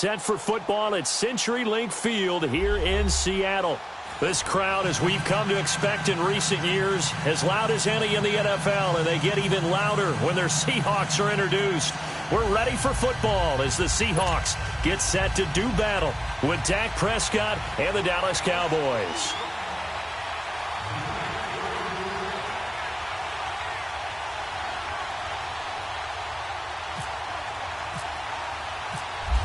set for football at CenturyLink Field here in Seattle. This crowd, as we've come to expect in recent years, as loud as any in the NFL, and they get even louder when their Seahawks are introduced. We're ready for football as the Seahawks get set to do battle with Dak Prescott and the Dallas Cowboys.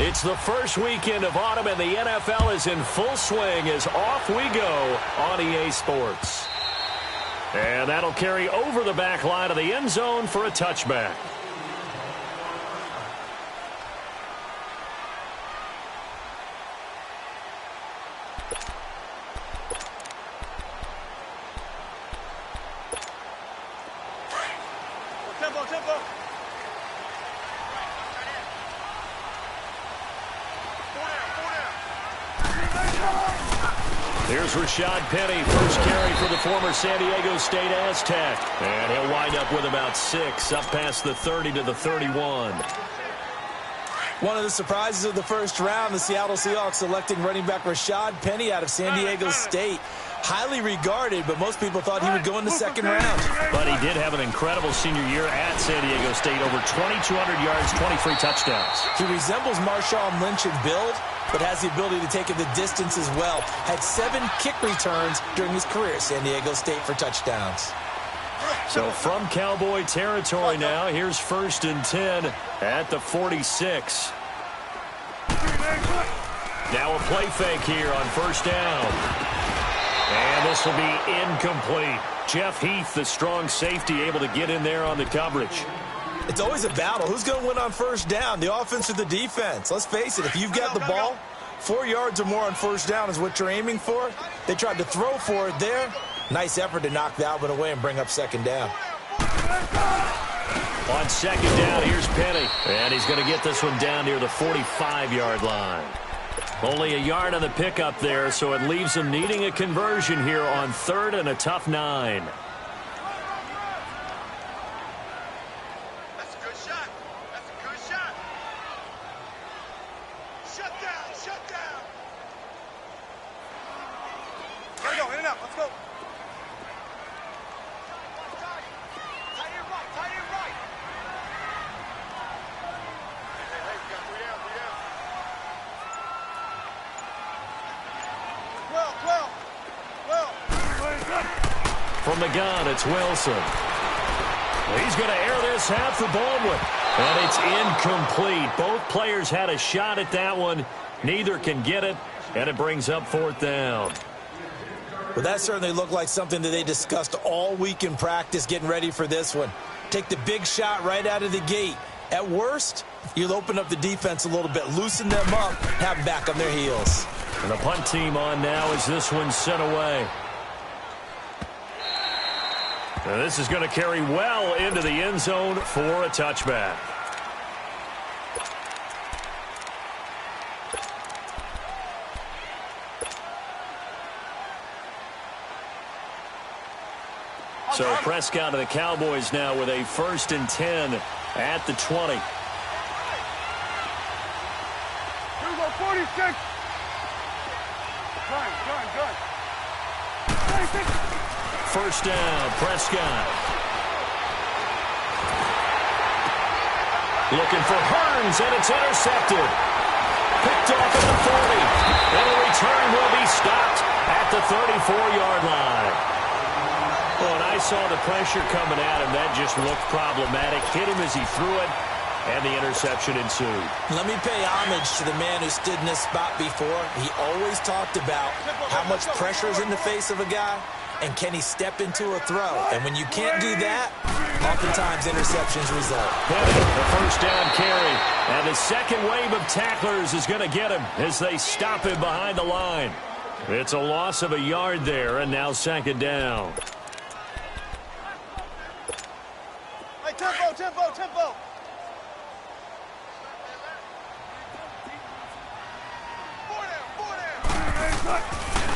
It's the first weekend of autumn, and the NFL is in full swing as off we go on EA Sports. And that'll carry over the back line of the end zone for a touchback. Here's Rashad Penny, first carry for the former San Diego State Aztec. And he'll wind up with about 6, up past the 30 to the 31. One of the surprises of the first round, the Seattle Seahawks selecting running back Rashad Penny out of San Diego State. Highly regarded, but most people thought he would go in the second round. But he did have an incredible senior year at San Diego State, over 2,200 yards, 23 touchdowns. He resembles Marshawn Lynch in build, but has the ability to take it the distance as well. Had 7 kick returns during his career at San Diego State for touchdowns. So from Cowboy territory now, here's 1st and 10 at the 46. Now a play fake here on first down. And this will be incomplete. Jeff Heath, the strong safety, able to get in there on the coverage. It's always a battle. Who's going to win on first down, the offense or the defense? Let's face it, if you've got the ball, 4 yards or more on first down is what you're aiming for. They tried to throw for it there. Nice effort to knock that one away and bring up second down. On second down, here's Penny. And he's going to get this one down near the 45-yard line. Only a yard on the pickup there, so it leaves him needing a conversion here on 3rd and a tough 9. That's a good shot. That's a good shot. Shut down. Shut down. Here we go. In and out. Let's go. Tight end right. Tight end right. Hey, we got 3 down. 3 down. 12. From the gun, it's Wilson. He's going to air this out for Baldwin. And it's incomplete. Both players had a shot at that one. Neither can get it, and it brings up 4th down. Well, that certainly looked like something that they discussed all week in practice getting ready for this one. Take the big shot right out of the gate. At worst, you'll open up the defense a little bit, loosen them up, have them back on their heels. And the punt team on now as this one's sent away. And this is going to carry well into the end zone for a touchback. So Prescott of the Cowboys now with a 1st and 10 at the 20. Here we go. 46. Gun. 46. First down, Prescott. Looking for Hearns, and it's intercepted. Picked off at the 40. And the return will be stopped at the 34-yard line. Well, and I saw the pressure coming at him. That just looked problematic. Hit him as he threw it, and the interception ensued. Let me pay homage to the man who stood in this spot before. He always talked about how much pressure is in the face of a guy, and can he step into a throw? And when you can't do that, oftentimes interceptions result. Penny, the first down carry. And the second wave of tacklers is going to get him as they stop him behind the line. It's a loss of a yard there, and now second down. Hey, tempo.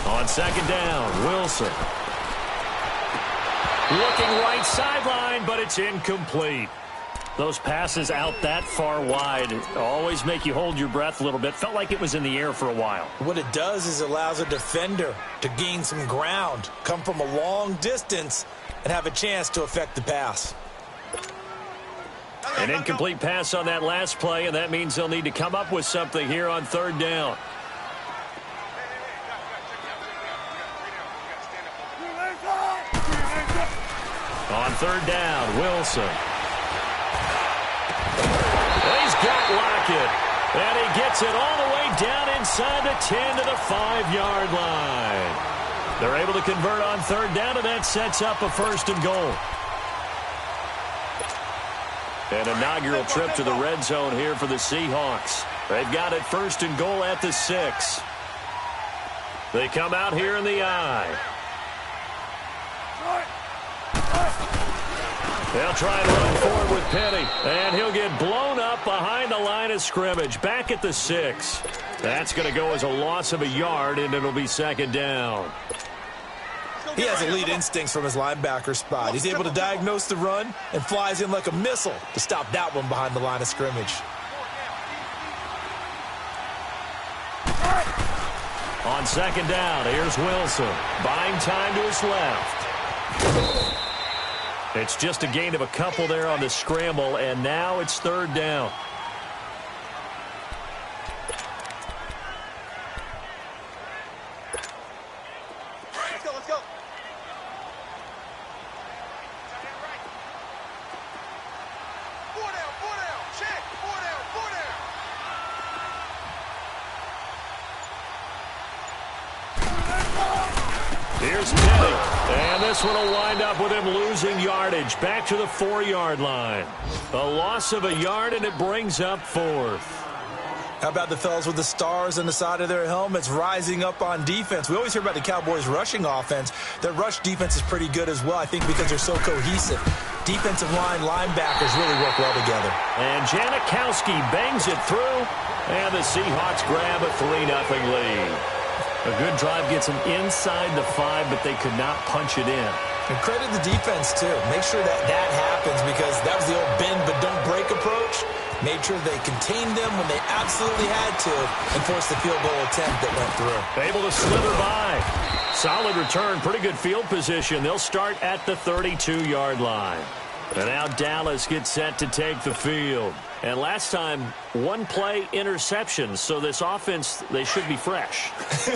On second down, Wilson. Looking right sideline, but it's incomplete. Those passes out that far wide always make you hold your breath a little bit. Felt like it was in the air for a while. What it does is it allows a defender to gain some ground, come from a long distance, and have a chance to affect the pass. An incomplete pass on that last play, and that means they'll need to come up with something here on third down. On third down, Wilson. He's got Lockett. And he gets it all the way down inside the 10 to the 5-yard line. They're able to convert on third down, and that sets up a first and goal. An inaugural trip to the red zone here for the Seahawks. They've got it first and goal at the 6. They come out here in the I. They'll try and run forward with Penny, and he'll get blown up behind the line of scrimmage, back at the 6. That's going to go as a loss of a yard, and it'll be second down. He has elite instincts from his linebacker spot. He's able to diagnose the run and flies in like a missile to stop that one behind the line of scrimmage. On second down, here's Wilson. Buying time to his left. It's just a gain of a couple there on the scramble, and now it's third down. Let's go, let's go. 4 down, check, 4 down. Here's Penny, and this one will wind up with him losing yardage back to the 4-yard line. A loss of a yard, and it brings up fourth. How about the fellas with the stars on the side of their helmets rising up on defense? We always hear about the Cowboys' rushing offense. Their rush defense is pretty good as well, I think, because they're so cohesive. Defensive line linebackers really work well together. And Janikowski bangs it through, and the Seahawks grab a 3-0 lead. A good drive gets them inside the 5, but they could not punch it in. And credit the defense, too. Make sure that happens, because that was the old bend but don't break approach. Made sure they contained them when they absolutely had to and forced the field goal attempt that went through. Able to slither by. Solid return, pretty good field position. They'll start at the 32-yard line. And now Dallas gets set to take the field. And last time, one-play interception. So this offense, they should be fresh.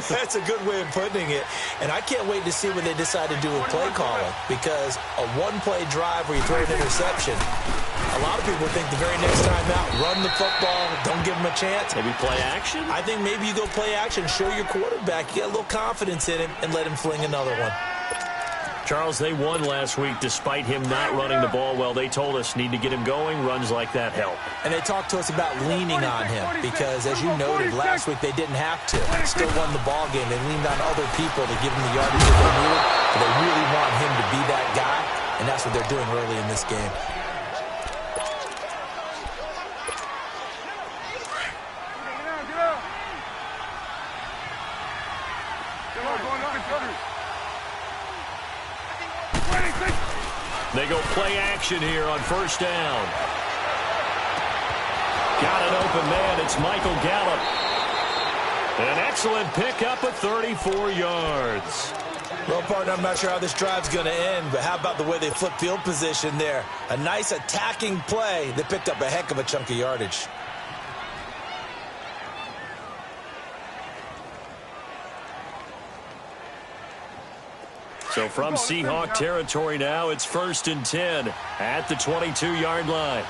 That's a good way of putting it. And I can't wait to see what they decide to do with play calling. Because a one-play drive where you throw an interception, a lot of people think the very next time out, run the football, don't give them a chance. Maybe play action? I think maybe you go play action, show your quarterback, get a little confidence in him, and let him fling another one. Charles, they won last week despite him not running the ball well. They told us need to get him going. Runs like that help. And they talked to us about leaning on him because, as you noted, last week they didn't have to. Still won the ball game. They leaned on other people to give him the yardage that they needed. But they really want him to be that guy, and that's what they're doing early in this game. They go play action here on first down. Got an open man. It's Michael Gallup. An excellent pickup of 34 yards. Well, partner, I'm not sure how this drive's going to end, but how about the way they flip field position there? A nice attacking play that picked up a heck of a chunk of yardage. So from Seahawk territory now, it's 1st and 10 at the 22-yard line.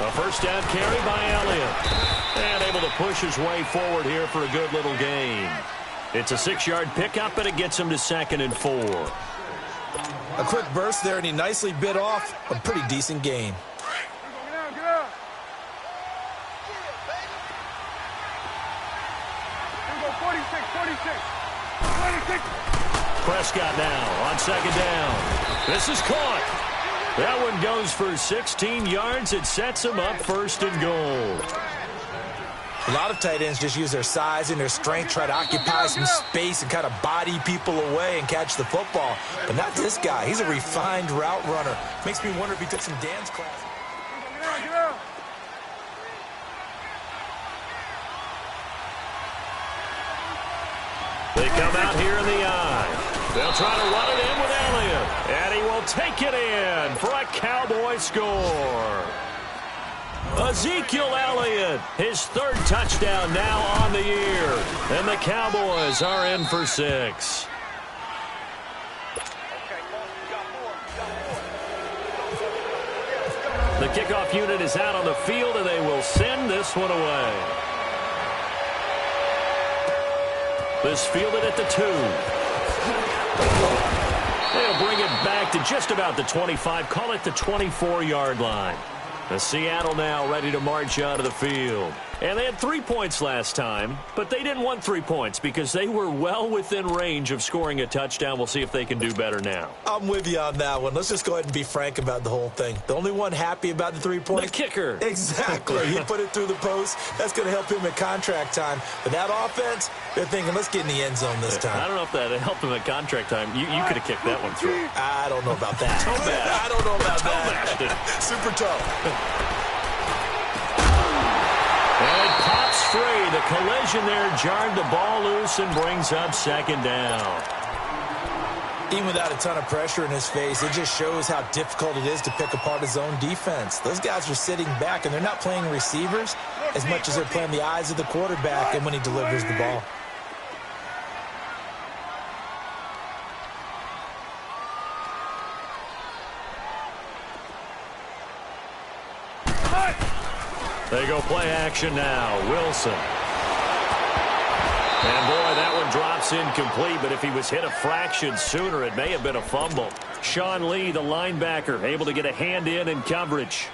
A first down carry by Elliott. And able to push his way forward here for a good little gain. It's a 6-yard pickup, and it gets him to 2nd and 4. A quick burst there, and he nicely bit off a pretty decent gain. Prescott now on 2nd down. This is caught. That one goes for 16 yards. It sets him up 1st and goal. A lot of tight ends just use their size and their strength, try to occupy some space and kind of body people away and catch the football. But not this guy. He's a refined route runner. Makes me wonder if he took some dance class. They come out here in the eye. They'll try to run it in with Elliott. And he will take it in for a Cowboy score. Ezekiel Elliott, his third touchdown now on the year. And the Cowboys are in for 6. The kickoff unit is out on the field, and they will send this one away. This fielded at the 2. They'll bring it back to just about the 25, call it the 24-yard line. The Seattle now ready to march onto the field. And they had 3 points last time, but they didn't want 3 points because they were well within range of scoring a touchdown. We'll see if they can do better now. I'm with you on that one. Let's just go ahead and be frank about the whole thing. The only one happy about the 3 points? The kicker. Exactly. He put it through the post. That's going to help him at contract time. But that offense, they're thinking, let's get in the end zone this time. I don't know if that helped him at contract time. You could have kicked that one through. I don't know about that. I don't know about that. Super tough. And it pops free. The collision there jarred the ball loose and brings up second down. Even without a ton of pressure in his face, it just shows how difficult it is to pick apart his own defense. Those guys are sitting back, and they're not playing receivers as much as they're playing the eyes of the quarterback and when he delivers the ball. They go play action now. Wilson. And, boy, that one drops incomplete, but if he was hit a fraction sooner, it may have been a fumble. Sean Lee, the linebacker, able to get a hand in coverage.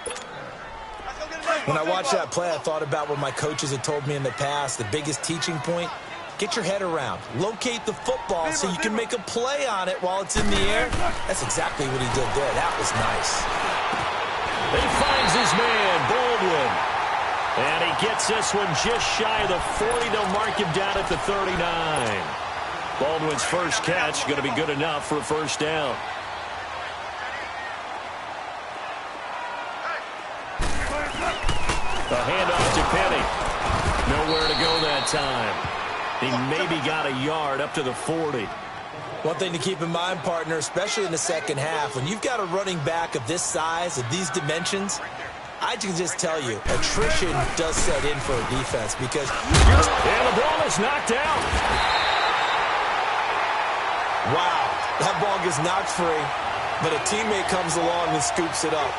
When I watched that play, I thought about what my coaches had told me in the past. The biggest teaching point, get your head around. Locate the football so you can make a play on it while it's in the air. That's exactly what he did there. That was nice. He finds his man, Baldwin. And he gets this one just shy of the 40. They'll mark him down at the 39. Baldwin's first catch going to be good enough for a first down. A handoff to Penny. Nowhere to go that time. He maybe got a yard up to the 40. One thing to keep in mind, partner, especially in the second half, when you've got a running back of this size, of these dimensions, I can just tell you, attrition does set in for a defense because and the ball is knocked out. Wow, that ball gets knocked free, but a teammate comes along and scoops it up.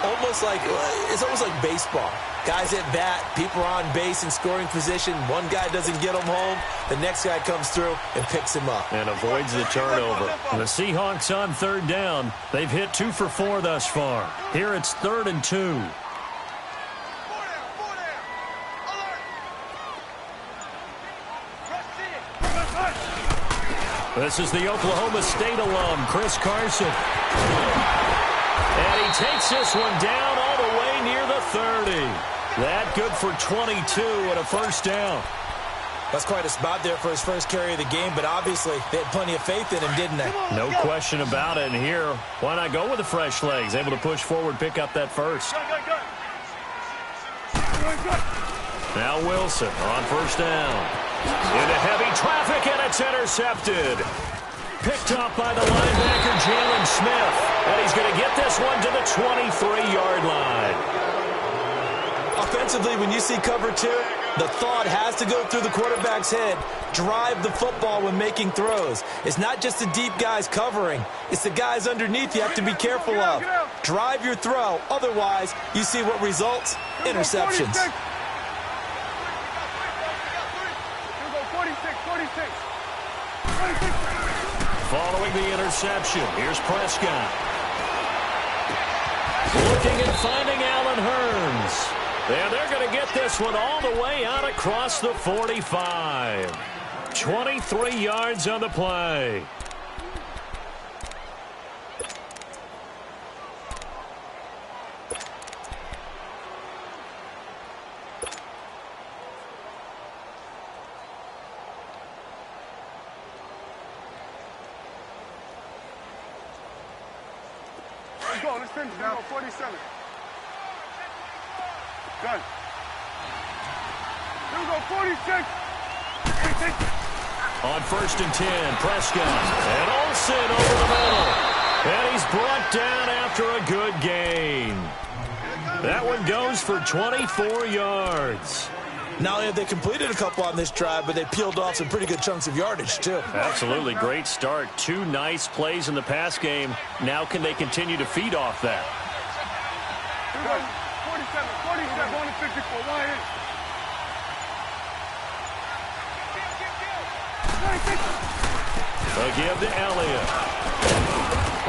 It's almost like baseball. Guys at bat, people are on base in scoring position. One guy doesn't get him home. The next guy comes through and picks him up. And avoids the turnover. The Seahawks on third down. They've hit 2 for 4 thus far. Here it's 3rd and 2. This is the Oklahoma State alum, Chris Carson. And he takes this one down all the way near the 30. That good for 22 and a first down. That's quite a spot there for his first carry of the game, but obviously they had plenty of faith in him, didn't they? No question about it. And here, why not go with the fresh legs? Able to push forward, pick up that first. Now Wilson on first down. Into heavy traffic, and it's intercepted. Picked up by the linebacker, Jalen Smith. And he's going to get this one to the 23-yard line. Offensively, when you see cover 2, the thought has to go through the quarterback's head. Drive the football when making throws. It's not just the deep guys covering. It's the guys underneath you have to be careful of. Drive your throw. Otherwise, you see what results? Interceptions. Following the interception, here's Prescott. Looking and finding Allen Hurns. And they're going to get this one all the way out across the 45. 23 yards on the play. Let's go. Let's finish now. 47. Done. Here we go. 46. On 1st and 10, Prescott. And Olsen over the middle. And he's brought down after a good gain. That one goes for 24 yards. Not only have they completed a couple on this drive, but they peeled off some pretty good chunks of yardage, too. Absolutely. Great start. 2 nice plays in the pass game. Now can they continue to feed off that? 47, 47, going to 54. Why is? They'll give to Elliott.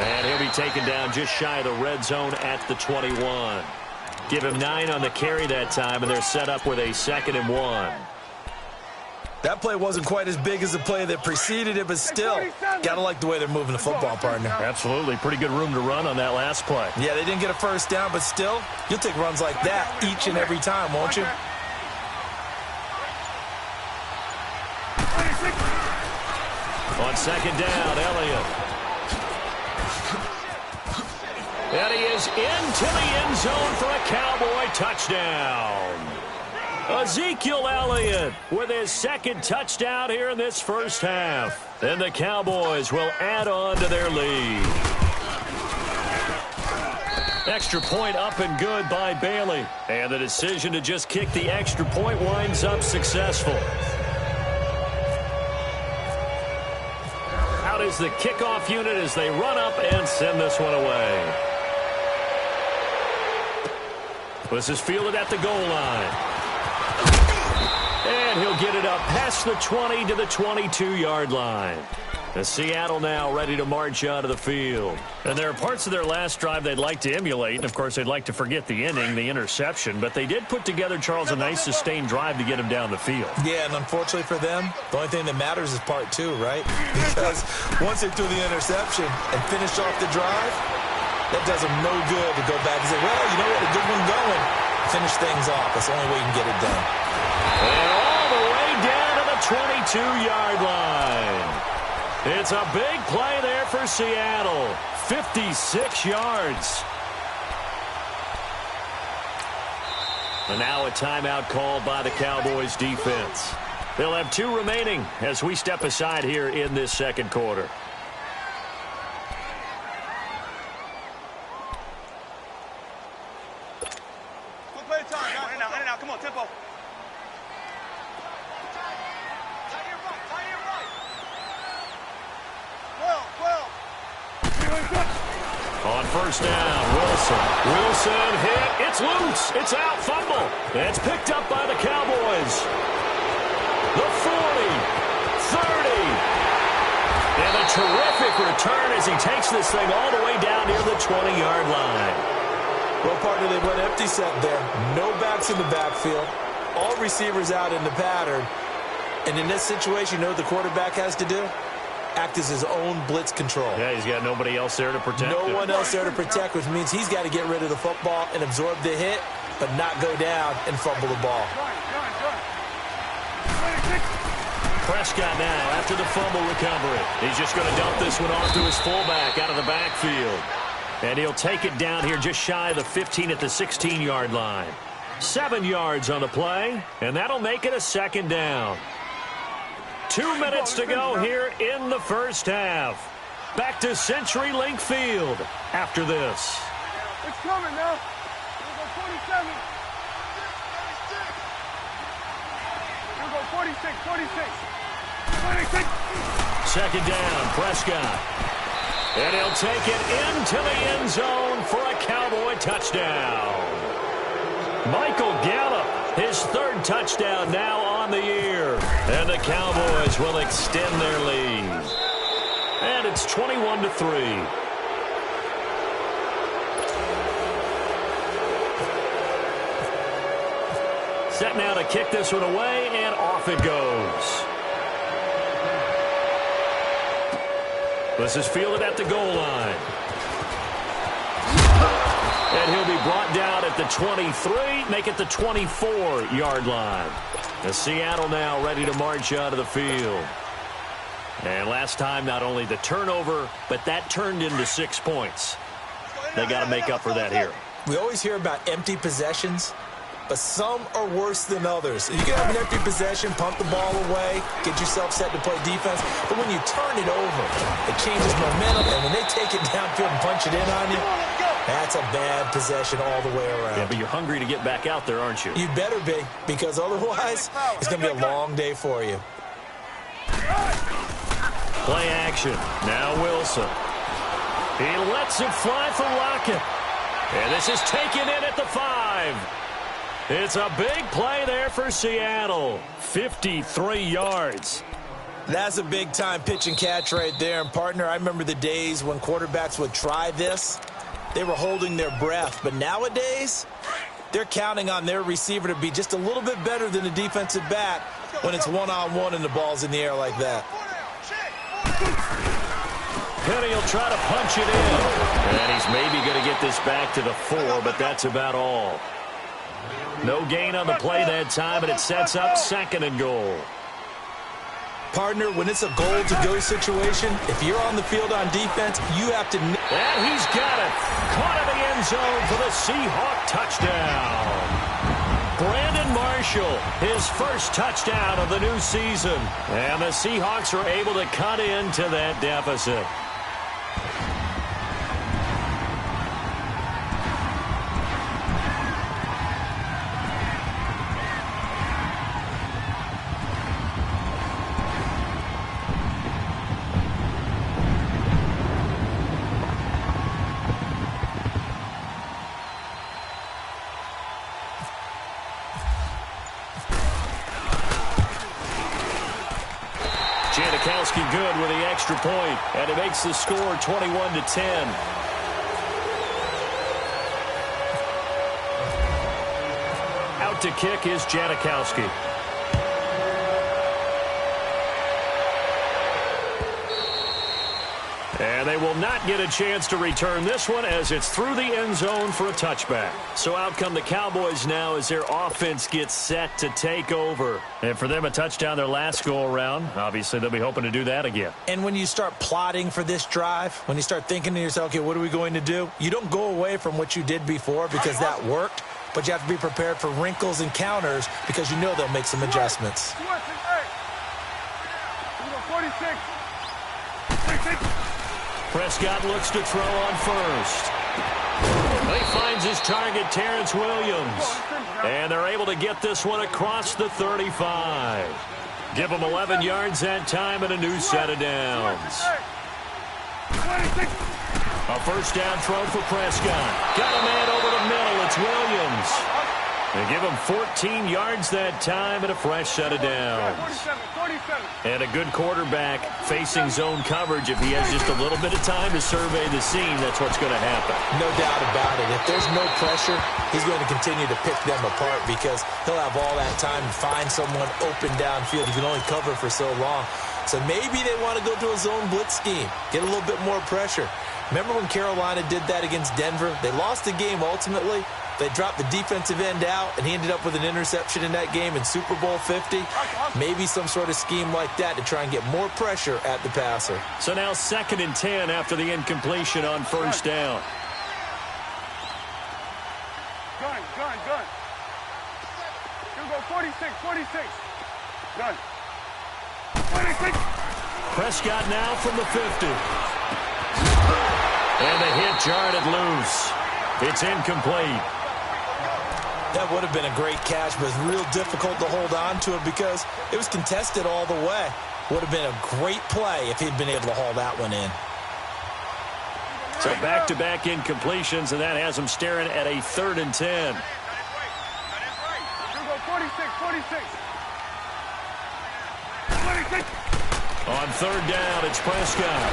And he'll be taken down just shy of the red zone at the 21. Give him 9 on the carry that time, and they're set up with a 2nd and 1. That play wasn't quite as big as the play that preceded it, but still, got to like the way they're moving the football, partner. Absolutely. Pretty good room to run on that last play. Yeah, they didn't get a first down, but still, you'll take runs like that each and every time, won't you? On 2nd down, Elliott. And he is into the end zone for a Cowboy touchdown. Ezekiel Elliott with his 2nd touchdown here in this first half. And the Cowboys will add on to their lead. Extra point up and good by Bailey. And the decision to just kick the extra point winds up successful. Out is the kickoff unit as they run up and send this one away. This is fielded at the goal line. And he'll get it up past the 20 to the 22-yard line. The Seattle now ready to march out of the field. And there are parts of their last drive they'd like to emulate. And, of course, they'd like to forget the inning, the interception. But they did put together, Charles, a nice sustained drive to get him down the field. Yeah, and unfortunately for them, the only thing that matters is part 2, right? Because once they threw the interception and finished off the drive, that does them no good to go back and say, well, you know what, a good one going. Finish things off. That's the only way you can get it done. And all the way down to the 22-yard line. It's a big play there for Seattle. 56 yards. And now a timeout called by the Cowboys defense. They'll have 2 remaining as we step aside here in this second quarter. Quick play of time, guys. In and out. Come on, tempo. Tight your right, tight your right. 12. On 1st down, Wilson hit. It's loose. It's out. Fumble. It's picked up by the Cowboys. The 40, 30. And a terrific return as he takes this thing all the way down near the 20-yard line. Well, partner, they went empty set there. No backs in the backfield. All receivers out in the pattern. And in this situation, you know what the quarterback has to do? Act as his own blitz control. Yeah, he's got nobody else there to protect him. No one else there to protect, which means he's got to get rid of the football and absorb the hit, but not go down and fumble the ball. Prescott now after the fumble recovery. He's just going to dump this one off to his fullback out of the backfield. And he'll take it down here just shy of the 15 at the 16-yard line. 7 yards on the play, and that'll make it a 2nd down. 2 minutes to go here in the first half. Back to CenturyLink Field after this. It's coming now. Here we go, 47. Here we go, 46, 46. 2nd down, Prescott. And he'll take it into the end zone for a Cowboy touchdown. Michael Gallup, his 3rd touchdown now on the year. And the Cowboys will extend their lead. And it's 21-3. Set now to kick this one away, and off it goes. This is fielded at the goal line. And he'll be brought down at the 23, make it the 24-yard line. The Seattle now ready to march out of the field. And last time, not only the turnover, but that turned into 6 points. They got to make up for that here. We always hear about empty possessions, but some are worse than others. You can have an empty possession, pump the ball away, get yourself set to play defense, but when you turn it over, it changes momentum, and when they take it downfield and punch it in on you, that's a bad possession all the way around. Yeah, but you're hungry to get back out there, aren't you? You better be, because otherwise, it's going to be a long day for you. Play action. Now Wilson. He lets it fly for Lockett. And this is taken in at the 5. It's a big play there for Seattle. 53 yards. That's a big-time pitch and catch right there. And, partner, I remember the days when quarterbacks would try this. They were holding their breath. But nowadays, they're counting on their receiver to be just a little bit better than the defensive back when it's one-on-one and the ball's in the air like that. Penny will try to punch it in. And he's maybe going to get this back to the 4, but that's about all. No gain on the play that time, and it sets up 2nd and goal. Partner, when it's a goal-to-go situation, if you're on the field on defense, you have to... And he's got it. Caught in the end zone for the Seahawk touchdown. Brandon Marshall, his first touchdown of the new season. And the Seahawks are able to cut into that deficit. Janikowski good with the extra point, and it makes the score 21-10. Out to kick is Janikowski. And they will not get a chance to return this one as it's through the end zone for a touchback. So out come the Cowboys now as their offense gets set to take over. And for them, a touchdown their last go-around. Obviously, they'll be hoping to do that again. And when you start plotting for this drive, when you start thinking to yourself, okay, what are we going to do? You don't go away from what you did before because that worked, but you have to be prepared for wrinkles and counters because you know they'll make some adjustments. 46. Prescott looks to throw on first. He finds his target, Terrence Williams. And they're able to get this one across the 35. Give them 11 yards that time and a new set of downs. A first down throw for Prescott. Got a man over the middle. It's Williams. They give him 14 yards that time and a fresh set of downs. And a good quarterback facing zone coverage. If he has just a little bit of time to survey the scene, that's what's going to happen. No doubt about it. If there's no pressure, he's going to continue to pick them apart because he'll have all that time to find someone open downfield. He can only cover for so long. So maybe they want to go to a zone blitz scheme, get a little bit more pressure. Remember when Carolina did that against Denver? They lost the game ultimately. They dropped the defensive end out, and he ended up with an interception in that game in Super Bowl 50. Maybe some sort of scheme like that to try and get more pressure at the passer. So now 2nd and 10 after the incompletion on first down. Gun. You go 46. Gun. 26. Prescott now from the 50. And the hit jarred it loose. It's incomplete. That would have been a great catch, but it's real difficult to hold on to it because it was contested all the way. Would have been a great play if he'd been able to haul that one in. So back-to-back incompletions, and that has them staring at a 3rd and 10. You go 46. On 3rd down, it's Prescott.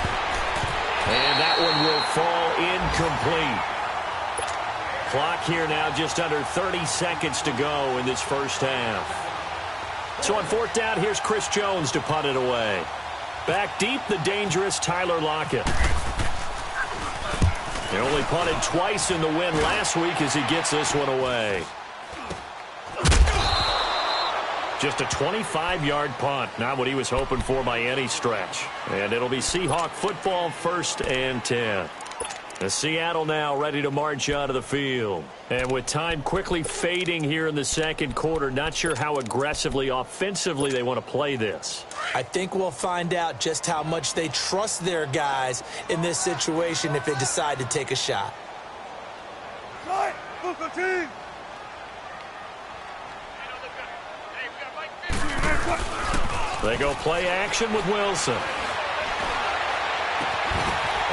And that one will fall incomplete. Clock here now just under 30 seconds to go in this first half. So on 4th down, here's Chris Jones to punt it away. Back deep, the dangerous Tyler Lockett. He only punted twice in the win last week as he gets this one away. Just a 25-yard punt, not what he was hoping for by any stretch. And it'll be Seahawk football, 1st and 10. Seattle now ready to march onto the field. And with time quickly fading here in the second quarter, not sure how aggressively, offensively they want to play this. I think we'll find out just how much they trust their guys in this situation if they decide to take a shot. They go play action with Wilson.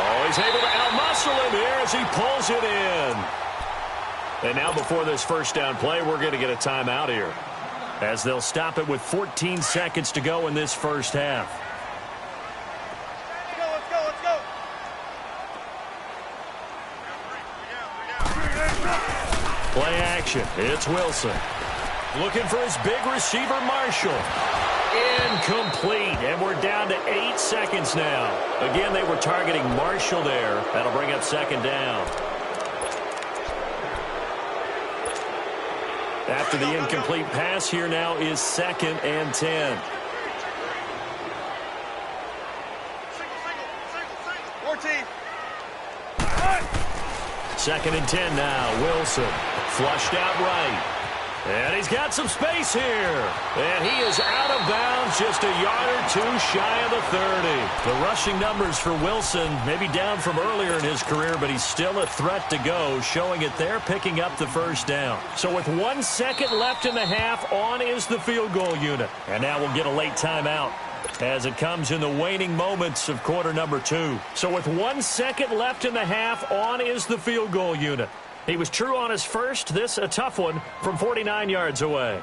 Oh, he's able to outmuscle him here as he pulls it in. And now before this first down play, we're going to get a timeout here, as they'll stop it with 14 seconds to go in this first half. Play action. It's Wilson. Looking for his big receiver, Marshall. Incomplete, and we're down to 8 seconds now. Again, they were targeting Marshall there. That'll bring up second down. After the incomplete pass, here now is 2nd and 10. 14. 2nd and 10 now. Wilson flushed out right. And he's got some space here. And he is out of bounds, just a yard or two shy of the 30. The rushing numbers for Wilson maybe down from earlier in his career, but he's still a threat to go, showing it there, picking up the first down. So with 1 second left in the half, on is the field goal unit. And now we'll get a late timeout as it comes in the waning moments of quarter number 2. So with 1 second left in the half, on is the field goal unit. He was true on his first. This a tough one from 49 yards away.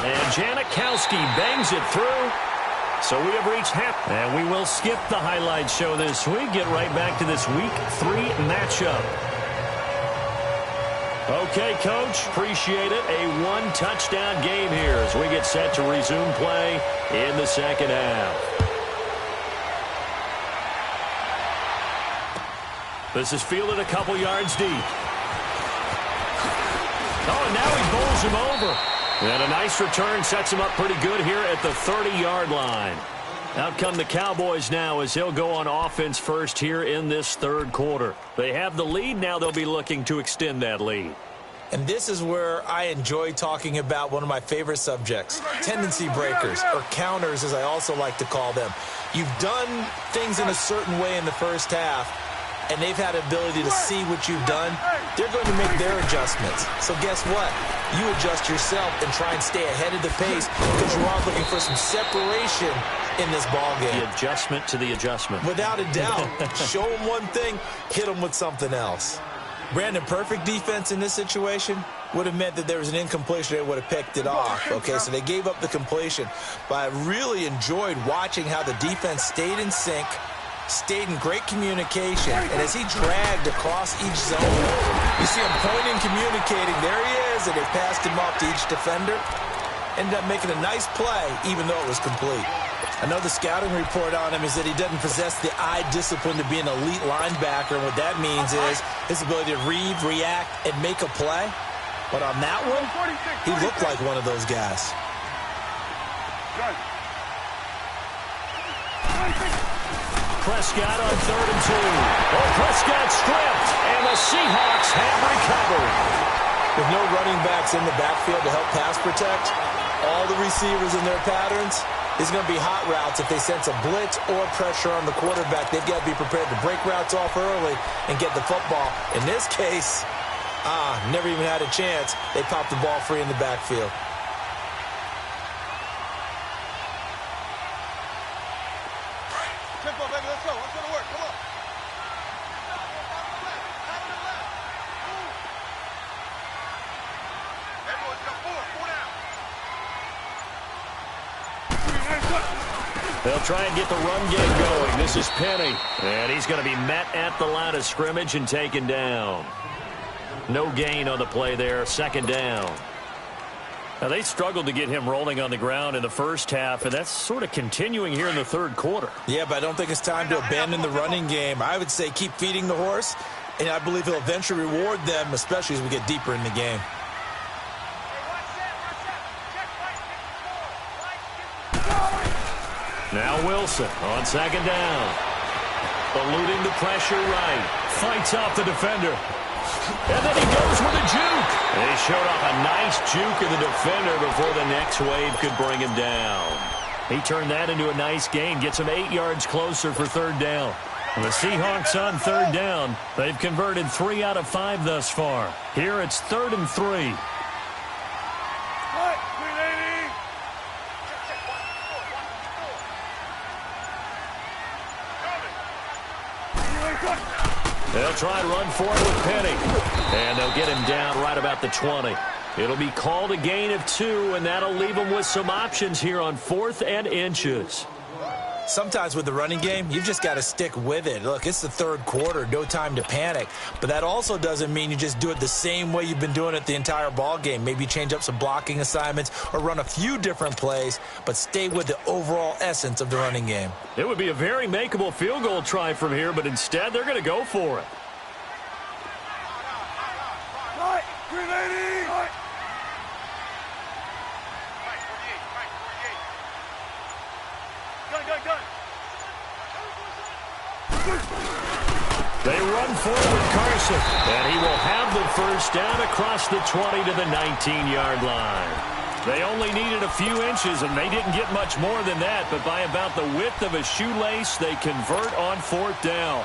And Janikowski bangs it through. So we have reached half, and we will skip the highlight show this week. Get right back to this Week 3 matchup. Okay, Coach, appreciate it. A one-touchdown game here as we get set to resume play in the second half. This is fielded a couple yards deep. Oh, and now he bowls him over. And a nice return sets him up pretty good here at the 30-yard line. Out come the Cowboys now as he'll go on offense first here in this third quarter. They have the lead. Now they'll be looking to extend that lead. And this is where I enjoy talking about one of my favorite subjects, tendency breakers, or counters as I also like to call them. You've done things in a certain way in the first half, and they've had the ability to see what you've done. They're going to make their adjustments. So guess what? You adjust yourself and try and stay ahead of the pace because you are looking for some separation in this ball game. The adjustment to the adjustment. Without a doubt. Show them one thing, hit them with something else. Brandon, perfect defense in this situation would have meant that there was an incompletion. They would have picked it off. Okay, so they gave up the completion. But I really enjoyed watching how the defense stayed in sync, stayed in great communication, and as he dragged across each zone, you see him pointing, communicating. There he is, and they passed him off to each defender. Ended up making a nice play, even though it was complete. I know the scouting report on him is that he doesn't possess the eye discipline to be an elite linebacker, and what that means is his ability to read, react, and make a play. But on that one, he looked like one of those guys. Prescott on 3rd and 2. Oh, Prescott stripped, and the Seahawks have recovered. With no running backs in the backfield to help pass protect, all the receivers in their patterns, there's going to be hot routes if they sense a blitz or pressure on the quarterback. They've got to be prepared to break routes off early and get the football. In this case, never even had a chance. They popped the ball free in the backfield. Tempo, baby, let's go. Let's go to work. Come on. Everyone's got four down. They'll try and get the run game going. This is Penny. And he's going to be met at the line of scrimmage and taken down. No gain on the play there. 2nd down. Now, they struggled to get him rolling on the ground in the first half, and that's sort of continuing here in the third quarter. Yeah, but I don't think it's time to abandon the running game. I would say keep feeding the horse, and I believe he'll eventually reward them, especially as we get deeper in the game. Now Wilson on second down. Eluding the pressure right. Fights off the defender. And then he goes with a juke. And he showed off a nice juke of the defender before the next wave could bring him down. He turned that into a nice gain. Gets him 8 yards closer for third down. And the Seahawks on third down. They've converted 3 out of 5 thus far. Here it's 3rd and 3. They'll try to run for it with Penny. And they'll get him down right about the 20. It'll be called a gain of 2, and that'll leave them with some options here on 4th and inches. Sometimes with the running game, you've just got to stick with it. Look, it's the third quarter, no time to panic. But that also doesn't mean you just do it the same way you've been doing it the entire ball game. Maybe change up some blocking assignments or run a few different plays, but stay with the overall essence of the running game. It would be a very makeable field goal try from here, but instead they're going to go for it. They run forward with Carson, and he will have the first down across the 20 to the 19-yard line. They only needed a few inches, and they didn't get much more than that, but by about the width of a shoelace, they convert on 4th down.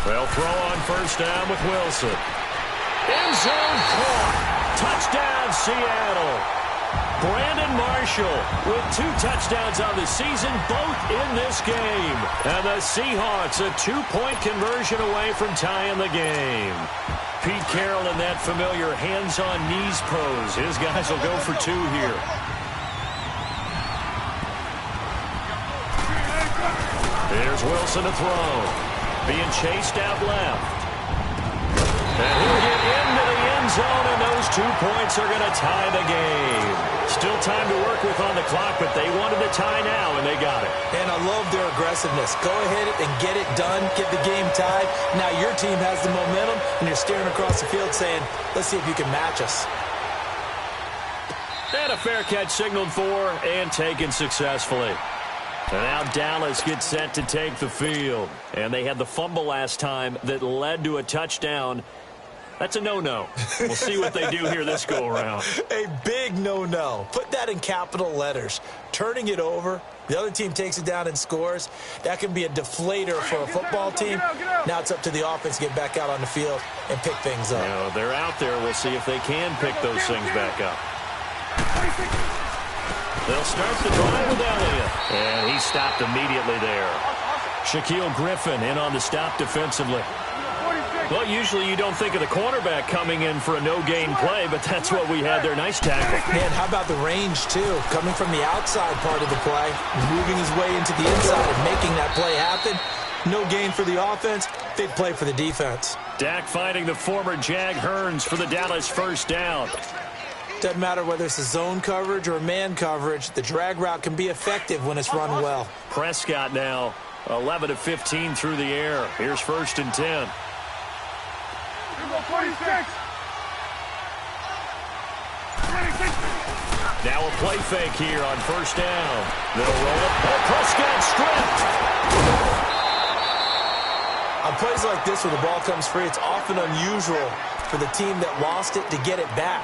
They'll throw on first down with Wilson. End zone caught. Touchdown, Seattle. Brandon Marshall with 2 touchdowns on the season, both in this game. And the Seahawks a 2-point conversion away from tying the game. Pete Carroll in that familiar hands-on knees pose. His guys will go for 2 here. Here's Wilson to throw. Being chased out left. And he'll get into the end zone, and those 2 points are going to tie the game. Still time to work with on the clock, but they wanted the tie now, and they got it. And I love their aggressiveness. Go ahead and get it done, get the game tied. Now your team has the momentum, and you're staring across the field saying, let's see if you can match us. And a fair catch signaled for and taken successfully. And now Dallas gets set to take the field. And they had the fumble last time that led to a touchdown. That's a no-no. We'll see what they do here this go-around. A big no-no. Put that in capital letters. Turning it over, the other team takes it down and scores. That can be a deflator for a football team. Now it's up to the offense to get back out on the field and pick things up. You know, they're out there. We'll see if they can pick those things back up. They'll start the drive with Elliott. And he stopped immediately there. Shaquille Griffin in on the stop defensively. Well, usually you don't think of the cornerback coming in for a no-gain play, but that's what we had there. Nice tackle. Man, how about the range, too? Coming from the outside part of the play, moving his way into the inside and making that play happen. No gain for the offense, big play for the defense. Dak finding the former Jag Hearns for the Dallas first down. Doesn't matter whether it's a zone coverage or a man coverage, the drag route can be effective when it's run well. Prescott now 11 of 15 through the air. Here's 1st and 10. Now a play fake here on first down. They'll roll it. Oh, Prescott stripped. On plays like this where the ball comes free, it's often unusual for the team that lost it to get it back.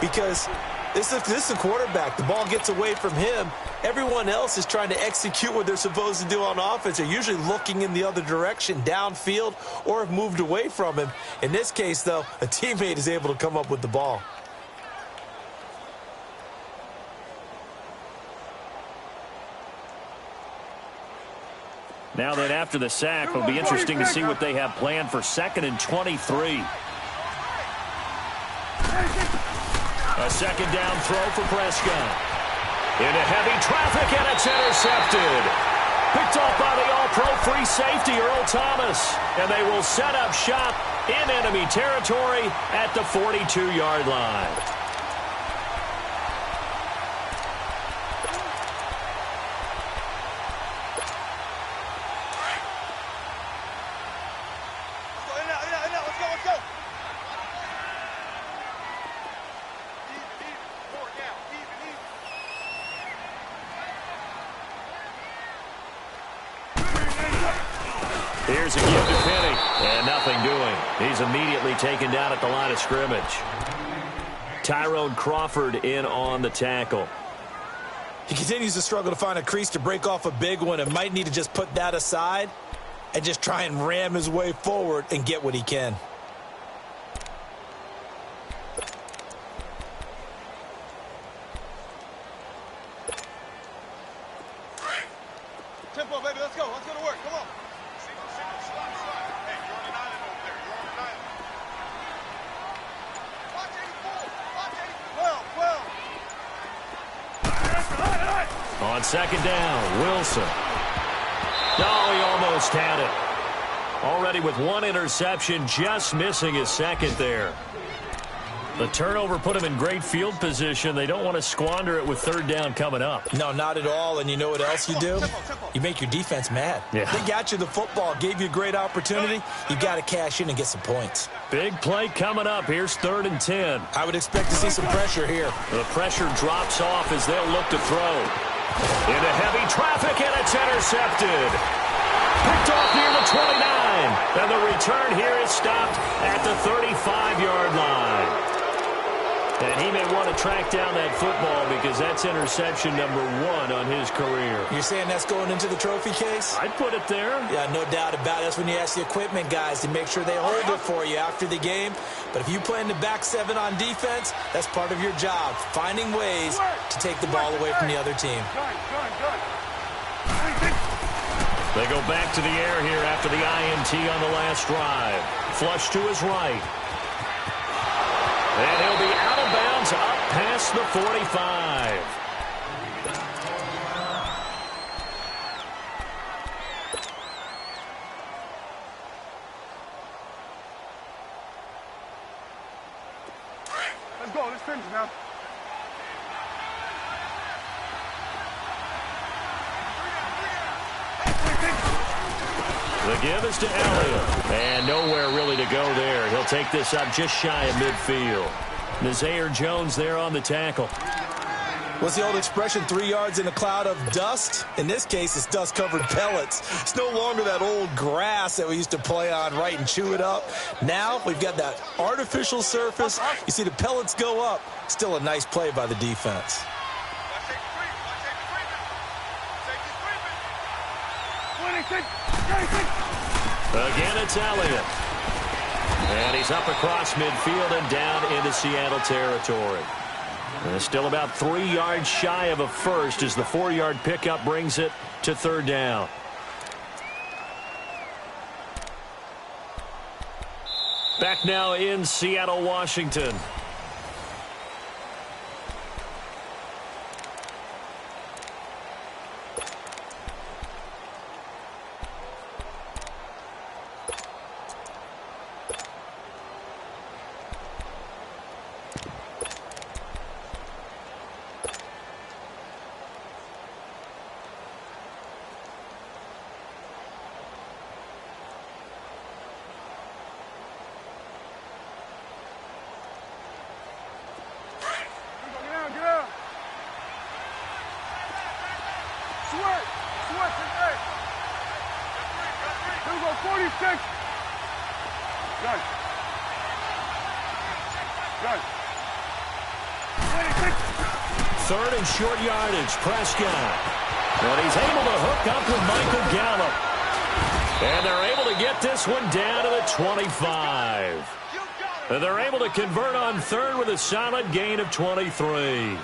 Because this is a quarterback. The ball gets away from him. Everyone else is trying to execute what they're supposed to do on offense. They're usually looking in the other direction, downfield, or have moved away from him. In this case, though, a teammate is able to come up with the ball. Now that after the sack, it'll be interesting to see what they have planned for 2nd and 23. A second down throw for Prescott. Into heavy traffic, and it's intercepted. Picked off by the all-pro free safety, Earl Thomas. And they will set up shop in enemy territory at the 42-yard line. Let's go. Here's a give to Penny, and nothing doing. He's immediately taken down at the line of scrimmage. Tyrone Crawford in on the tackle. He continues to struggle to find a crease to break off a big one and might need to just put that aside and just try and ram his way forward and get what he can. Tempo, baby, let's go to work, come on. Slide. Hey, you're on an island over there, Watch 84, 12. On second down, Wilson. Oh, he almost had it. Already with one interception, just missing his second there. The turnover put him in great field position. They don't want to squander it with third down coming up. No, not at all. And you know what else you do? You make your defense mad. Yeah. They got you the football, gave you a great opportunity. You got to cash in and get some points. Big play coming up. Here's 3rd and 10. I would expect to see some pressure here. The pressure drops off as they'll look to throw. Into heavy traffic, and it's intercepted. Picked off near the 29. And the return here is stopped at the 35-yard line. And he may want to track down that football because that's interception number 1 on his career. You're saying that's going into the trophy case? I'd put it there. Yeah, no doubt about it. That's when you ask the equipment guys to make sure they hold it for you after the game. But if you play in the back 7 on defense, that's part of your job, finding ways to take the ball away from the other team. They go back to the air here after the INT on the last drive. Flush to his right. And he'll be out of bounds up past the 45. Let's go, let's finish now. The give is to Elliott. And nowhere really to go there. He'll take this up just shy of midfield. Nazaire Jones there on the tackle. What's the old expression, 3 yards in a cloud of dust? In this case, it's dust-covered pellets. It's no longer that old grass that we used to play on, right, and chew it up. Now we've got that artificial surface. You see the pellets go up. Still a nice play by the defense. Again, it's Elliott. And he's up across midfield and down into Seattle territory. And it's still about 3 yards shy of a first as the 4-yard pickup brings it to 3rd down. Back now in Seattle, Washington. Third and short yardage, Prescott. And he's able to hook up with Michael Gallup. And they're able to get this one down to the 25. And they're able to convert on third with a solid gain of 23.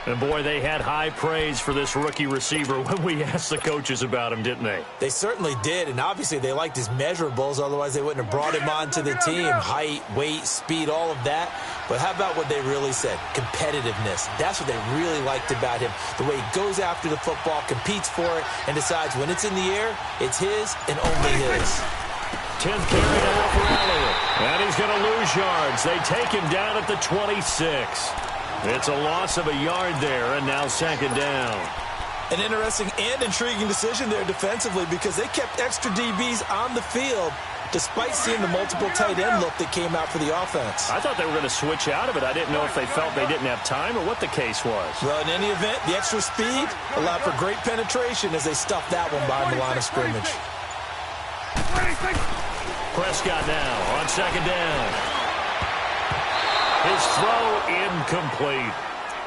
And, boy, they had high praise for this rookie receiver when we asked the coaches about him, didn't they? They certainly did, and obviously they liked his measurables. Otherwise, they wouldn't have brought him onto the team. Height, weight, speed, all of that. But how about what they really said? Competitiveness. That's what they really liked about him. The way he goes after the football, competes for it, and decides when it's in the air, it's his and only his. 10th carry now for Elliott. And he's going to lose yards. They take him down at the 26. It's a loss of a yard there, and now second down. An interesting and intriguing decision there defensively because they kept extra DBs on the field despite seeing the multiple tight end look that came out for the offense. I thought they were going to switch out of it. I didn't know if they felt they didn't have time or what the case was. Well, in any event, the extra speed allowed for great penetration as they stuffed that one behind the line of scrimmage. Prescott now on second down. His throw incomplete.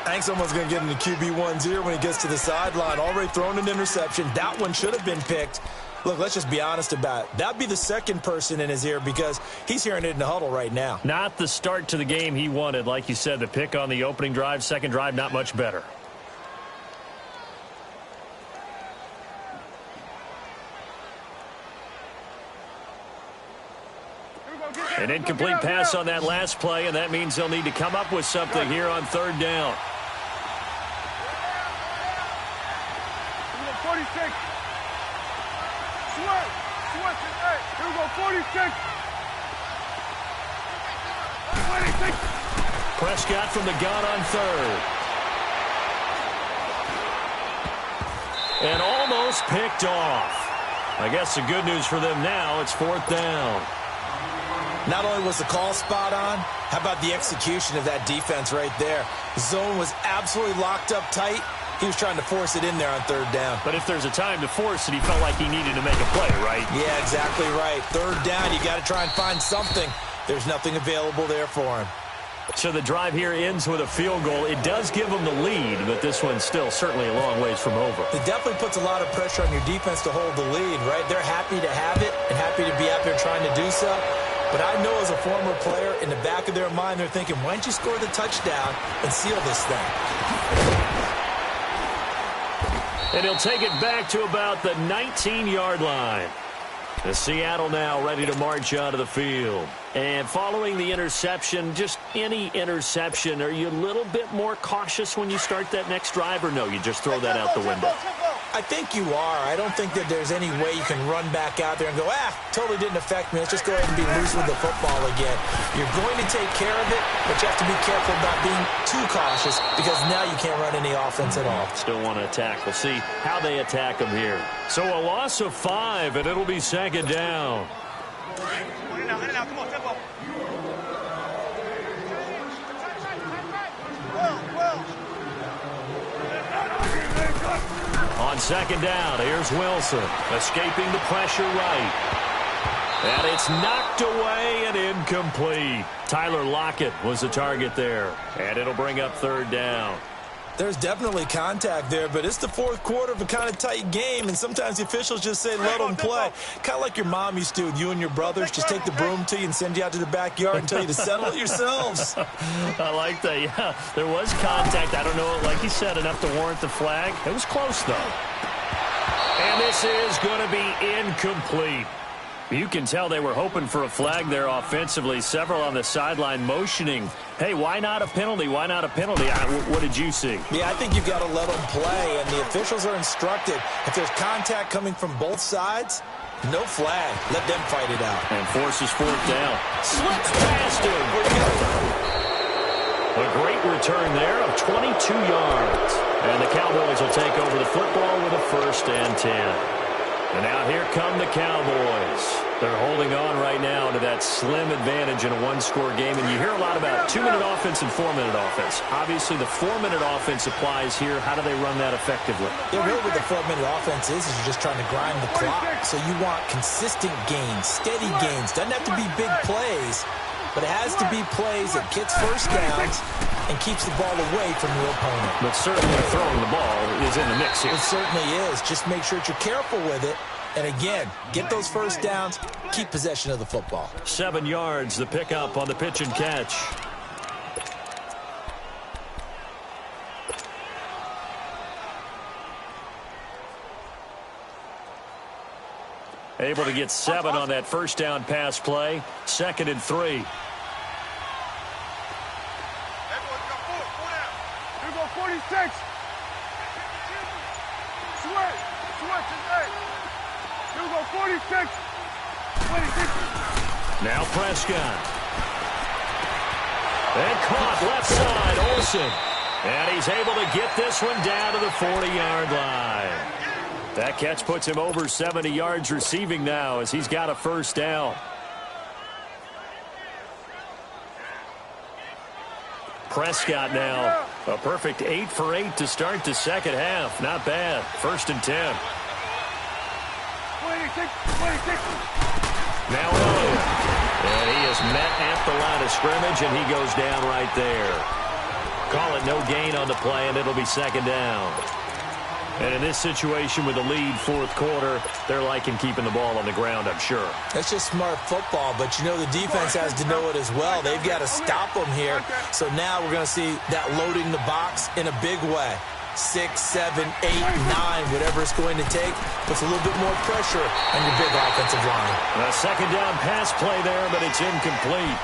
I think someone's going to get into QB1's ear when he gets to the sideline. Already thrown an interception. That one should have been picked. Look, let's just be honest about it. That'd be the second person in his ear because he's hearing it in the huddle right now. Not the start to the game he wanted. Like you said, the pick on the opening drive, second drive, not much better. An incomplete pass on that last play, and that means they'll need to come up with something here on third down. 46. Here we go, 46. 26. Prescott from the gun on third. And almost picked off. I guess the good news for them now, it's fourth down. Not only was the call spot on, how about the execution of that defense right there? The zone was absolutely locked up tight. He was trying to force it in there on third down. But if there's a time to force it, he felt like he needed to make a play, right? Yeah, exactly right. Third down, you got to try and find something. There's nothing available there for him. So the drive here ends with a field goal. It does give them the lead, but this one's still certainly a long ways from over. It definitely puts a lot of pressure on your defense to hold the lead, right? They're happy to have it and happy to be out there trying to do so. But I know as a former player, in the back of their mind, they're thinking, why don't you score the touchdown and seal this thing? And he'll take it back to about the 19-yard line. The Seattle now ready to march onto the field. And following the interception, just any interception, are you a little bit more cautious when you start that next drive, or no, you just throw that out the window? I think you are. I don't think that there's any way you can run back out there and go, totally didn't affect me. Let's just go ahead and be loose with the football again. You're going to take care of it, but you have to be careful about being too cautious because now you can't run any offense at all. Still want to attack. We'll see how they attack them here. So a loss of 5, and it'll be second down. In and out, come on, tempo. On second down, here's Wilson, escaping the pressure right. And it's knocked away and incomplete. Tyler Lockett was the target there. And it'll bring up third down. There's definitely contact there, but it's the fourth quarter of a kind of tight game, and sometimes the officials just say, let them play. Kind of like your mom used to with you and your brothers. Just take the broom to you and send you out to the backyard and tell you to settle it yourselves. I like that, yeah. There was contact. I don't know, like you said, enough to warrant the flag. It was close, though. And this is going to be incomplete. You can tell they were hoping for a flag there offensively. Several on the sideline motioning, hey, why not a penalty? Why not a penalty? What did you see? Yeah, I think you've got to let them play, and the officials are instructed. If there's contact coming from both sides, no flag. Let them fight it out. And forces fourth down. Slips past him. A great return there of 22 yards. And the Cowboys will take over the football with a 1st and 10. And now here come the Cowboys. They're holding on right now to that slim advantage in a one-score game. And you hear a lot about 2-minute offense and 4-minute offense. Obviously, the 4-minute offense applies here. How do they run that effectively? Yeah, really what the 4-minute offense is you're just trying to grind the clock. So you want consistent gains, steady gains. Doesn't have to be big plays, but it has to be plays that gets first downs and keeps the ball away from your opponent. But certainly throwing the ball is in the mix here. It certainly is. Just make sure that you're careful with it. And again, get those first downs, keep possession of the football. 7 yards, the pickup on the pitch and catch. Able to get 7 on that first down pass play. 2nd and 3. Hey, boys, got 4. 4 down. Here we go, 46. Switch. Switch today. Here we go, 46. 26. Now Prescott. And caught left side, Olsen. And he's able to get this one down to the 40-yard line. That catch puts him over 70 yards receiving now as he's got a first down. Prescott now a perfect 8 for 8 to start the second half. Not bad. 1st and 10. 26. Now Elliott. And he is met at the line of scrimmage, and he goes down right there. Call it no gain on the play, and it'll be 2nd down. And in this situation with the lead 4th quarter, they're liking keeping the ball on the ground, I'm sure. That's just smart football, but you know the defense has to know it as well. They've got to stop them here. So now we're going to see that loading the box in a big way. 6, 7, 8, 9, whatever it's going to take, puts a little bit more pressure on your big offensive line. A 2nd down pass play there, but it's incomplete.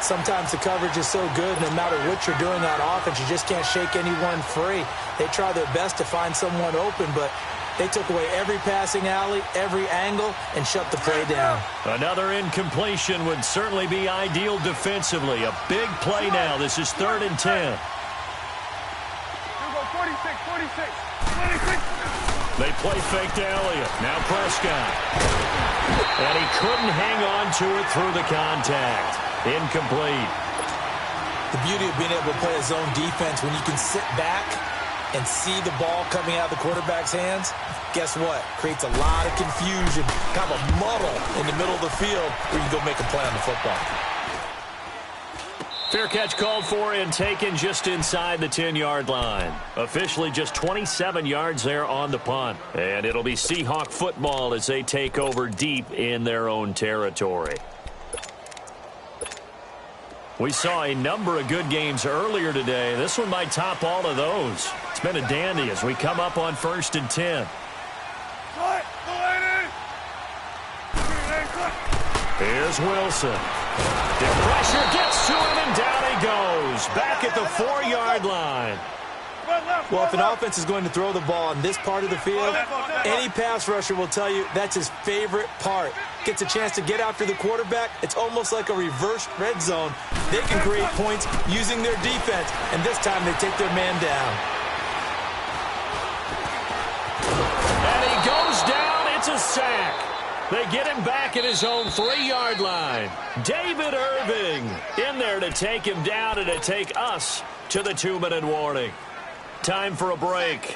Sometimes the coverage is so good, no matter what you're doing on offense, you just can't shake anyone free. They try their best to find someone open, but they took away every passing alley, every angle, and shut the play down. Another incompletion would certainly be ideal defensively. A big play now. This is 3rd and 10. Here we go, 46. 26. They play fake to Elliott. Now Prescott. And he couldn't hang on to it through the contact. Incomplete. The beauty of being able to play a zone defense when you can sit back and see the ball coming out of the quarterback's hands, guess what? Creates a lot of confusion, kind of a muddle in the middle of the field where you can go make a play on the football. Fair catch called for and taken just inside the 10-yard line. Officially just 27 yards there on the punt. And it'll be Seahawk football as they take over deep in their own territory. We saw a number of good games earlier today. This one might top all of those. It's been a dandy as we come up on 1st and 10. Here's Wilson. The pressure gets to him, and down he goes. Back at the 4-yard line. Well, if an offense is going to throw the ball in this part of the field, any pass rusher will tell you that's his favorite part. Gets a chance to get after the quarterback. It's almost like a reverse red zone. They can create points using their defense, and this time they take their man down. And he goes down. It's a sack. They get him back at his own 3-yard line. David Irving in there to take him down and to take us to the 2-minute warning. Time for a break.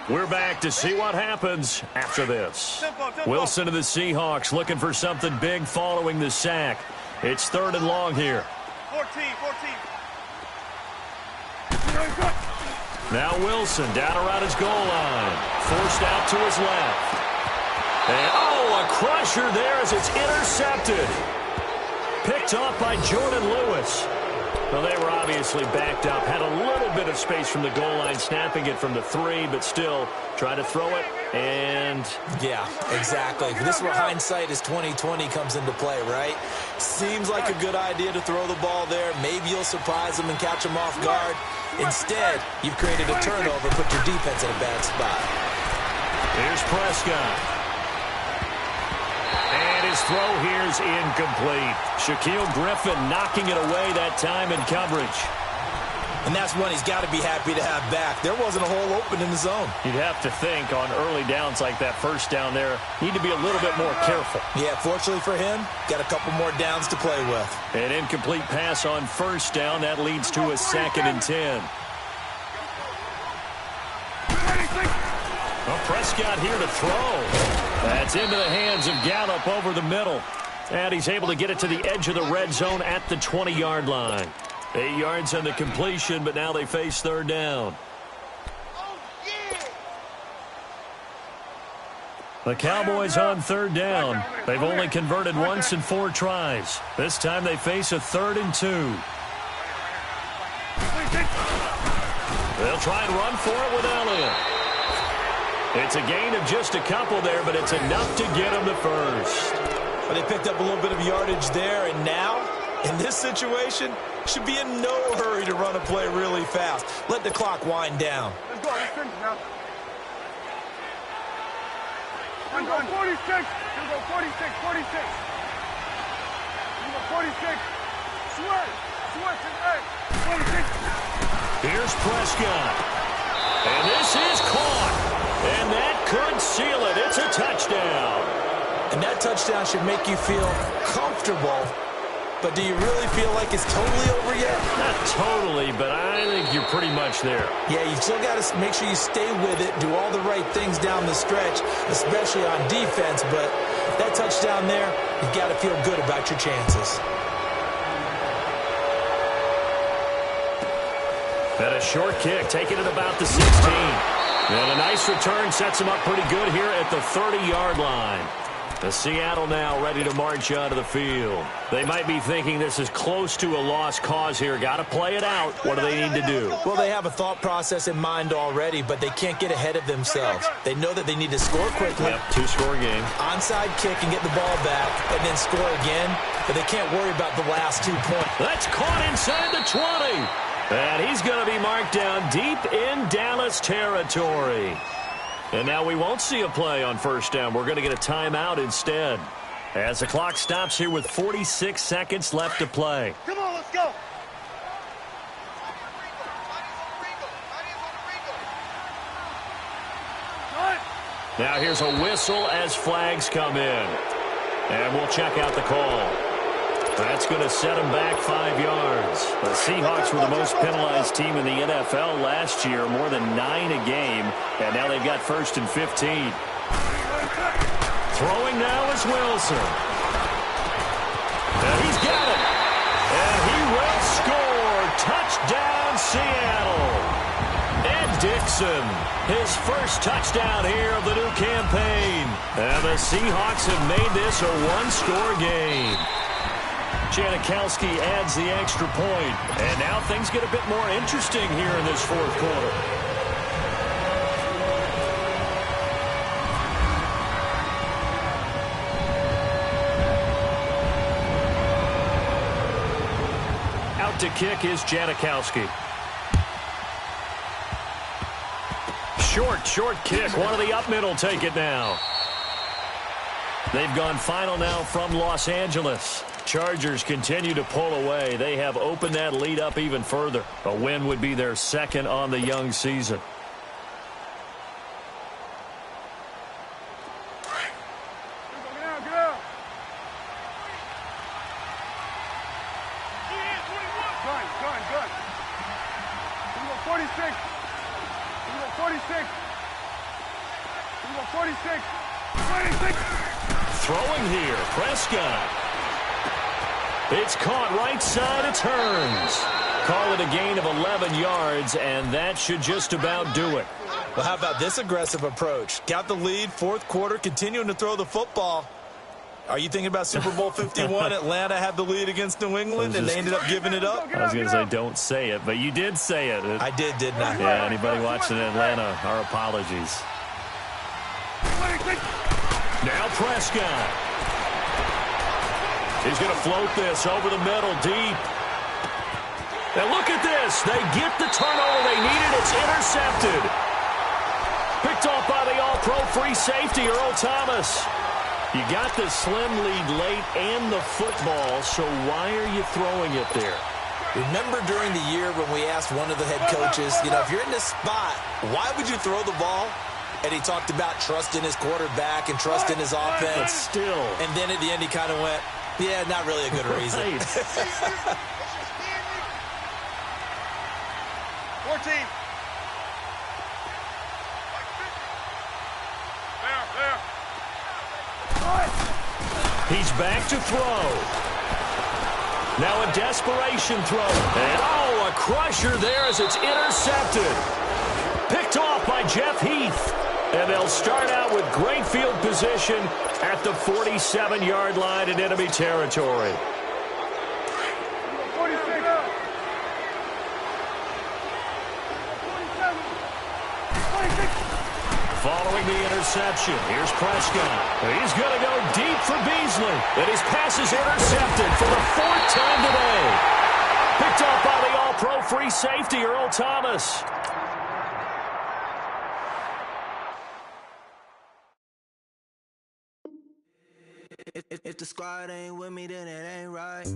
We're back to see what happens after this. Wilson of the Seahawks looking for something big following the sack. It's 3rd and long here. 14. Now Wilson down around his goal line. Forced out to his left. And, a crusher there as it's intercepted. Picked off by Jordan Lewis. Well, they were obviously backed up. Had a little bit of space from the goal line, snapping it from the 3, but still try to throw it. And yeah, exactly. This is where hindsight is 20/20 comes into play, right? Seems like a good idea to throw the ball there. Maybe you'll surprise them and catch them off guard. Instead, you've created a turnover, put your defense in a bad spot. Here's Prescott. And his throw here is incomplete. Shaquille Griffin knocking it away that time in coverage. And that's one he's got to be happy to have back. There wasn't a hole open in the zone. You'd have to think on early downs like that first down there, need to be a little bit more careful. Yeah, fortunately for him, got a couple more downs to play with. An incomplete pass on first down. That leads to a 2nd and 10. Well, Prescott here to throw. That's into the hands of Gallup over the middle. And he's able to get it to the edge of the red zone at the 20-yard line. 8 yards on the completion, but now they face 3rd down. The Cowboys on 3rd down. They've only converted once in 4 tries. This time they face a 3rd and 2. They'll try and run for it with Elliott. It's a gain of just a couple there, but it's enough to get them to first. But they picked up a little bit of yardage there, and now, in this situation, should be in no hurry to run a play really fast. Let the clock wind down. Let's go. Let's finish now. Let's go 46. Let's go 46. 46. Let's go 46. Switch. Switch and eight. 46. Here's Prescott. And this is caught. And that could seal it. It's a touchdown. And that touchdown should make you feel comfortable. But do you really feel like it's totally over yet? Not totally, but I think you're pretty much there. Yeah, you've still got to make sure you stay with it, do all the right things down the stretch, especially on defense. But that touchdown there, you've got to feel good about your chances. And a short kick, taking it about the 16. And a nice return sets him up pretty good here at the 30-yard line. The Seattle now ready to march onto the field. They might be thinking this is close to a lost cause here. Got to play it out. What do they need to do? Well, they have a thought process in mind already, but they can't get ahead of themselves. They know that they need to score quickly. Yep, two-score game. Onside kick and get the ball back, and then score again. But they can't worry about the last 2 points. That's caught inside the 20. And he's going to be marked down deep in Dallas territory. And now we won't see a play on first down. We're going to get a timeout instead. As the clock stops here with 46 seconds left to play. Come on, let's go. Now here's a whistle as flags come in. And we'll check out the call. That's going to set them back 5 yards. The Seahawks were the most penalized team in the NFL last year, more than 9 a game, and now they've got 1st and 15. Throwing now is Wilson. And he's got it. And he will score. Touchdown, Seattle. Ed Dixon, his first touchdown here of the new campaign. And the Seahawks have made this a one-score game. Janikowski adds the extra point. And now things get a bit more interesting here in this fourth quarter. Out to kick is Janikowski. Short kick. One of the up middle take it now. They've gone final now from Los Angeles. Chargers continue to pull away. They have opened that lead up even further. A win would be their second on the young season. Get out. Good. We go 46. We go 46. We go 46. 26. Throwing here, Prescott. It's caught right side of turns. Call it a gain of 11 yards, and that should just about do it. Well, how about this aggressive approach? Got the lead, fourth quarter, continuing to throw the football. Are you thinking about Super Bowl 51? Atlanta had the lead against New England, and they ended up giving it up? I was going to say don't say it, but you did say it. I did, didn't I? Yeah, anybody watching Atlanta, our apologies. Now Prescott. He's going to float this over the middle deep. And look at this. They get the turnover they needed. It's intercepted. Picked off by the all-pro free safety, Earl Thomas. You got the slim lead late and the football, so why are you throwing it there? Remember during the year when we asked one of the head coaches, if you're in this spot, why would you throw the ball? And he talked about trusting his quarterback and trusting his offense. But still. And then at the end he kind of went, yeah, not really a good reason. Right. 14. There. He's back to throw. Now a desperation throw. And a crusher there as it's intercepted. Picked off by Jeff Heath. And they'll start out with great field position at the 47-yard line in enemy territory. 46. 47. 26. following the interception. Here's Prescott. He's going to go deep for Beasley. And his pass is intercepted for the fourth time today. Picked up by the All-Pro free safety, Earl Thomas. If the squad ain't with me, then it ain't right.